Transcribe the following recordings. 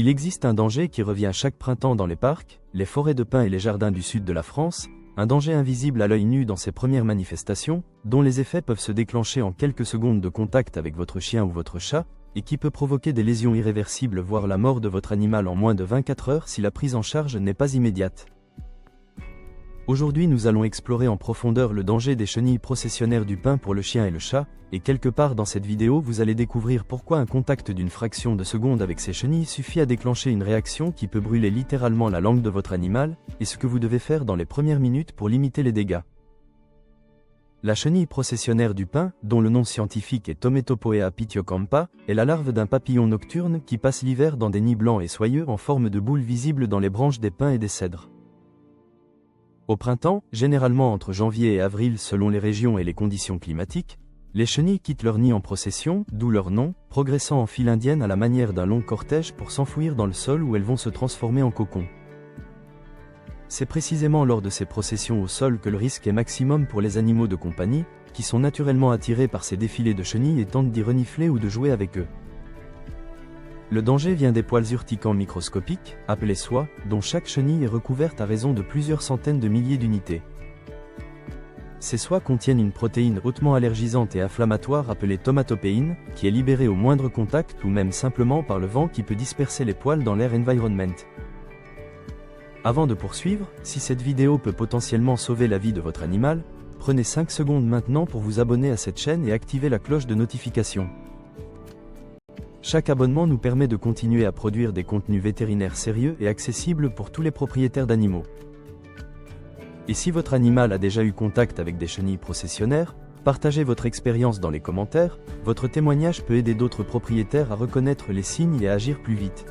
Il existe un danger qui revient chaque printemps dans les parcs, les forêts de pins et les jardins du sud de la France, un danger invisible à l'œil nu dans ses premières manifestations, dont les effets peuvent se déclencher en quelques secondes de contact avec votre chien ou votre chat, et qui peut provoquer des lésions irréversibles voire la mort de votre animal en moins de 24 heures si la prise en charge n'est pas immédiate. Aujourd'hui nous allons explorer en profondeur le danger des chenilles processionnaires du pin pour le chien et le chat, et quelque part dans cette vidéo vous allez découvrir pourquoi un contact d'une fraction de seconde avec ces chenilles suffit à déclencher une réaction qui peut brûler littéralement la langue de votre animal, et ce que vous devez faire dans les premières minutes pour limiter les dégâts. La chenille processionnaire du pin, dont le nom scientifique est Tometopoea pithiocampa, est la larve d'un papillon nocturne qui passe l'hiver dans des nids blancs et soyeux en forme de boules visibles dans les branches des pins et des cèdres. Au printemps, généralement entre janvier et avril selon les régions et les conditions climatiques, les chenilles quittent leur nid en procession, d'où leur nom, progressant en file indienne à la manière d'un long cortège pour s'enfouir dans le sol où elles vont se transformer en cocon. C'est précisément lors de ces processions au sol que le risque est maximum pour les animaux de compagnie, qui sont naturellement attirés par ces défilés de chenilles et tentent d'y renifler ou de jouer avec eux. Le danger vient des poils urticants microscopiques, appelés soies, dont chaque chenille est recouverte à raison de plusieurs centaines de milliers d'unités. Ces soies contiennent une protéine hautement allergisante et inflammatoire appelée tomatopéine, qui est libérée au moindre contact ou même simplement par le vent qui peut disperser les poils dans l'air environment. Avant de poursuivre, si cette vidéo peut potentiellement sauver la vie de votre animal, prenez 5 secondes maintenant pour vous abonner à cette chaîne et activer la cloche de notification. Chaque abonnement nous permet de continuer à produire des contenus vétérinaires sérieux et accessibles pour tous les propriétaires d'animaux. Et si votre animal a déjà eu contact avec des chenilles processionnaires, partagez votre expérience dans les commentaires, votre témoignage peut aider d'autres propriétaires à reconnaître les signes et à agir plus vite.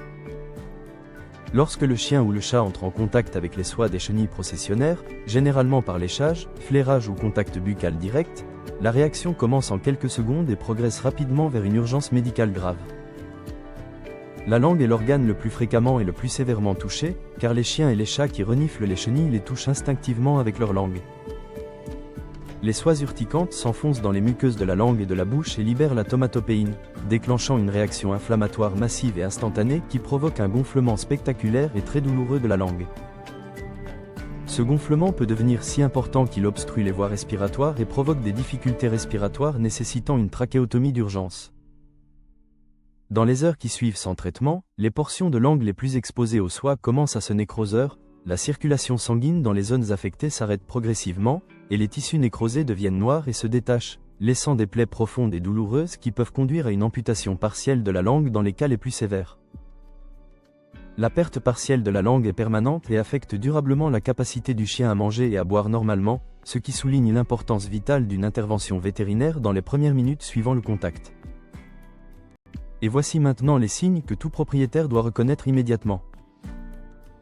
Lorsque le chien ou le chat entre en contact avec les soies des chenilles processionnaires, généralement par léchage, flairage ou contact buccal direct, la réaction commence en quelques secondes et progresse rapidement vers une urgence médicale grave. La langue est l'organe le plus fréquemment et le plus sévèrement touché, car les chiens et les chats qui reniflent les chenilles les touchent instinctivement avec leur langue. Les soies urticantes s'enfoncent dans les muqueuses de la langue et de la bouche et libèrent la tomatopéine, déclenchant une réaction inflammatoire massive et instantanée qui provoque un gonflement spectaculaire et très douloureux de la langue. Ce gonflement peut devenir si important qu'il obstrue les voies respiratoires et provoque des difficultés respiratoires nécessitant une trachéotomie d'urgence. Dans les heures qui suivent sans traitement, les portions de langue les plus exposées aux soies commencent à se nécroser, la circulation sanguine dans les zones affectées s'arrête progressivement, et les tissus nécrosés deviennent noirs et se détachent, laissant des plaies profondes et douloureuses qui peuvent conduire à une amputation partielle de la langue dans les cas les plus sévères. La perte partielle de la langue est permanente et affecte durablement la capacité du chien à manger et à boire normalement, ce qui souligne l'importance vitale d'une intervention vétérinaire dans les premières minutes suivant le contact. Et voici maintenant les signes que tout propriétaire doit reconnaître immédiatement.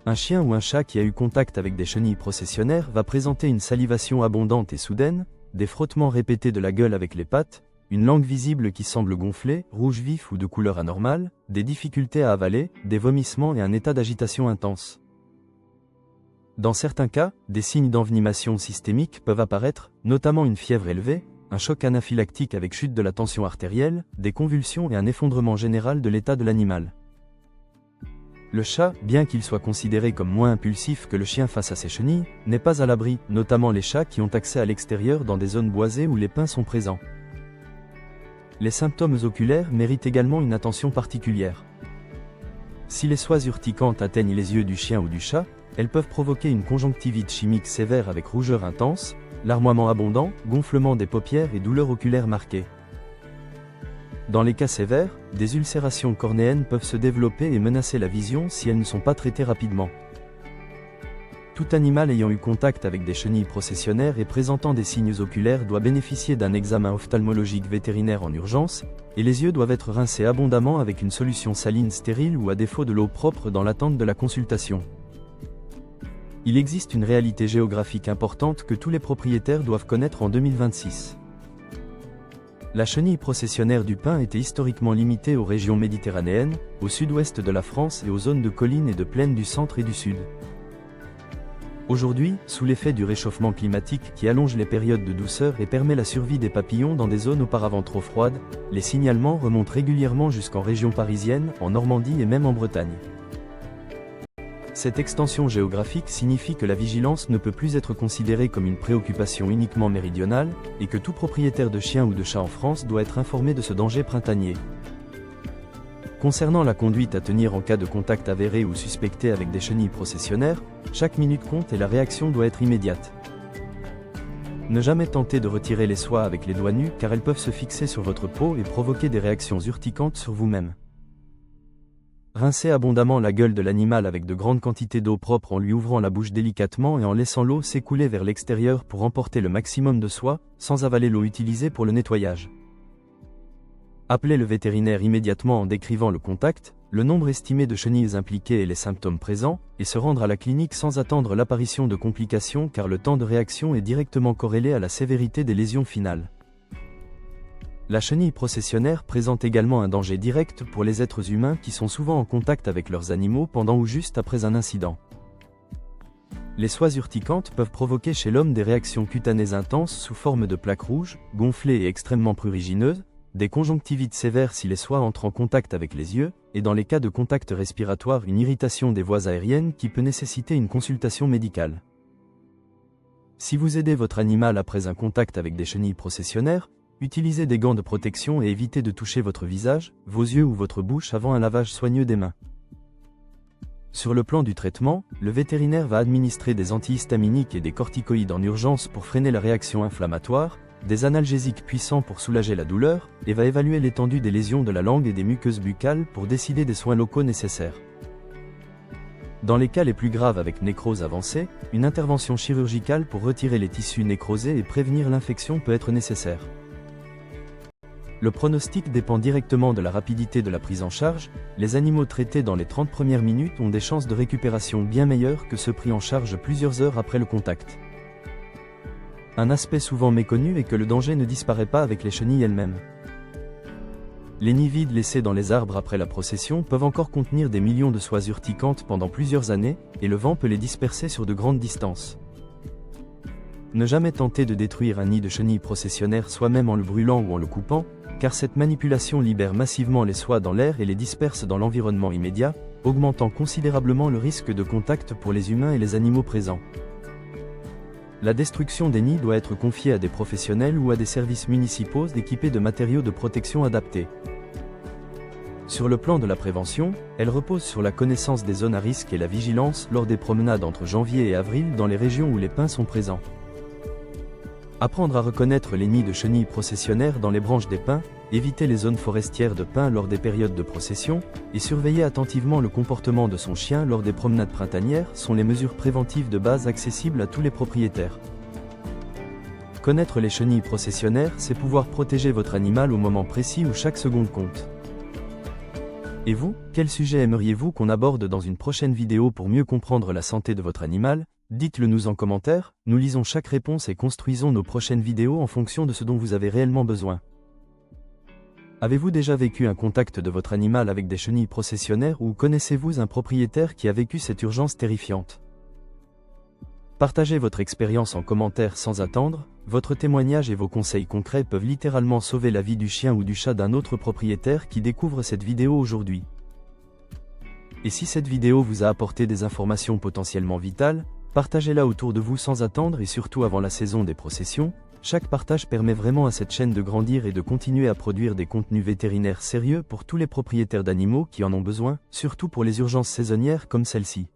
Un chien ou un chat qui a eu contact avec des chenilles processionnaires va présenter une salivation abondante et soudaine, des frottements répétés de la gueule avec les pattes, une langue visible qui semble gonfler, rouge vif ou de couleur anormale, des difficultés à avaler, des vomissements et un état d'agitation intense. Dans certains cas, des signes d'envenimation systémique peuvent apparaître, notamment une fièvre élevée, un choc anaphylactique avec chute de la tension artérielle, des convulsions et un effondrement général de l'état de l'animal. Le chat, bien qu'il soit considéré comme moins impulsif que le chien face à ses chenilles, n'est pas à l'abri, notamment les chats qui ont accès à l'extérieur dans des zones boisées où les pins sont présents. Les symptômes oculaires méritent également une attention particulière. Si les soies urticantes atteignent les yeux du chien ou du chat, elles peuvent provoquer une conjonctivite chimique sévère avec rougeur intense, larmoiement abondant, gonflement des paupières et douleurs oculaires marquées. Dans les cas sévères, des ulcérations cornéennes peuvent se développer et menacer la vision si elles ne sont pas traitées rapidement. Tout animal ayant eu contact avec des chenilles processionnaires et présentant des signes oculaires doit bénéficier d'un examen ophtalmologique vétérinaire en urgence, et les yeux doivent être rincés abondamment avec une solution saline stérile ou à défaut de l'eau propre dans l'attente de la consultation. Il existe une réalité géographique importante que tous les propriétaires doivent connaître en 2026. La chenille processionnaire du pin était historiquement limitée aux régions méditerranéennes, au sud-ouest de la France et aux zones de collines et de plaines du centre et du sud. Aujourd'hui, sous l'effet du réchauffement climatique qui allonge les périodes de douceur et permet la survie des papillons dans des zones auparavant trop froides, les signalements remontent régulièrement jusqu'en région parisienne, en Normandie et même en Bretagne. Cette extension géographique signifie que la vigilance ne peut plus être considérée comme une préoccupation uniquement méridionale, et que tout propriétaire de chien ou de chat en France doit être informé de ce danger printanier. Concernant la conduite à tenir en cas de contact avéré ou suspecté avec des chenilles processionnaires, chaque minute compte et la réaction doit être immédiate. Ne jamais tenter de retirer les soies avec les doigts nus car elles peuvent se fixer sur votre peau et provoquer des réactions urticantes sur vous-même. Rincez abondamment la gueule de l'animal avec de grandes quantités d'eau propre en lui ouvrant la bouche délicatement et en laissant l'eau s'écouler vers l'extérieur pour emporter le maximum de soie, sans avaler l'eau utilisée pour le nettoyage. Appelez le vétérinaire immédiatement en décrivant le contact, le nombre estimé de chenilles impliquées et les symptômes présents, et se rendre à la clinique sans attendre l'apparition de complications car le temps de réaction est directement corrélé à la sévérité des lésions finales. La chenille processionnaire présente également un danger direct pour les êtres humains qui sont souvent en contact avec leurs animaux pendant ou juste après un incident. Les soies urticantes peuvent provoquer chez l'homme des réactions cutanées intenses sous forme de plaques rouges, gonflées et extrêmement prurigineuses, des conjonctivites sévères si les soies entrent en contact avec les yeux, et dans les cas de contact respiratoire une irritation des voies aériennes qui peut nécessiter une consultation médicale. Si vous aidez votre animal après un contact avec des chenilles processionnaires, utilisez des gants de protection et évitez de toucher votre visage, vos yeux ou votre bouche avant un lavage soigneux des mains. Sur le plan du traitement, le vétérinaire va administrer des antihistaminiques et des corticoïdes en urgence pour freiner la réaction inflammatoire, des analgésiques puissants pour soulager la douleur, et va évaluer l'étendue des lésions de la langue et des muqueuses buccales pour décider des soins locaux nécessaires. Dans les cas les plus graves avec nécrose avancée, une intervention chirurgicale pour retirer les tissus nécrosés et prévenir l'infection peut être nécessaire. Le pronostic dépend directement de la rapidité de la prise en charge. Les animaux traités dans les 30 premières minutes ont des chances de récupération bien meilleures que ceux pris en charge plusieurs heures après le contact. Un aspect souvent méconnu est que le danger ne disparaît pas avec les chenilles elles-mêmes. Les nids vides laissés dans les arbres après la procession peuvent encore contenir des millions de soies urticantes pendant plusieurs années, et le vent peut les disperser sur de grandes distances. Ne jamais tenter de détruire un nid de chenilles processionnaires soi-même en le brûlant ou en le coupant, car cette manipulation libère massivement les soies dans l'air et les disperse dans l'environnement immédiat, augmentant considérablement le risque de contact pour les humains et les animaux présents. La destruction des nids doit être confiée à des professionnels ou à des services municipaux équipés de matériaux de protection adaptés. Sur le plan de la prévention, elle repose sur la connaissance des zones à risque et la vigilance lors des promenades entre janvier et avril dans les régions où les pins sont présents. Apprendre à reconnaître les nids de chenilles processionnaires dans les branches des pins, éviter les zones forestières de pins lors des périodes de procession, et surveiller attentivement le comportement de son chien lors des promenades printanières sont les mesures préventives de base accessibles à tous les propriétaires. Connaître les chenilles processionnaires, c'est pouvoir protéger votre animal au moment précis où chaque seconde compte. Et vous, quel sujet aimeriez-vous qu'on aborde dans une prochaine vidéo pour mieux comprendre la santé de votre animal ? Dites-le nous en commentaire, nous lisons chaque réponse et construisons nos prochaines vidéos en fonction de ce dont vous avez réellement besoin. Avez-vous déjà vécu un contact de votre animal avec des chenilles processionnaires ou connaissez-vous un propriétaire qui a vécu cette urgence terrifiante? Partagez votre expérience en commentaire sans attendre, votre témoignage et vos conseils concrets peuvent littéralement sauver la vie du chien ou du chat d'un autre propriétaire qui découvre cette vidéo aujourd'hui. Et si cette vidéo vous a apporté des informations potentiellement vitales, partagez-la autour de vous sans attendre et surtout avant la saison des processions. Chaque partage permet vraiment à cette chaîne de grandir et de continuer à produire des contenus vétérinaires sérieux pour tous les propriétaires d'animaux qui en ont besoin, surtout pour les urgences saisonnières comme celle-ci.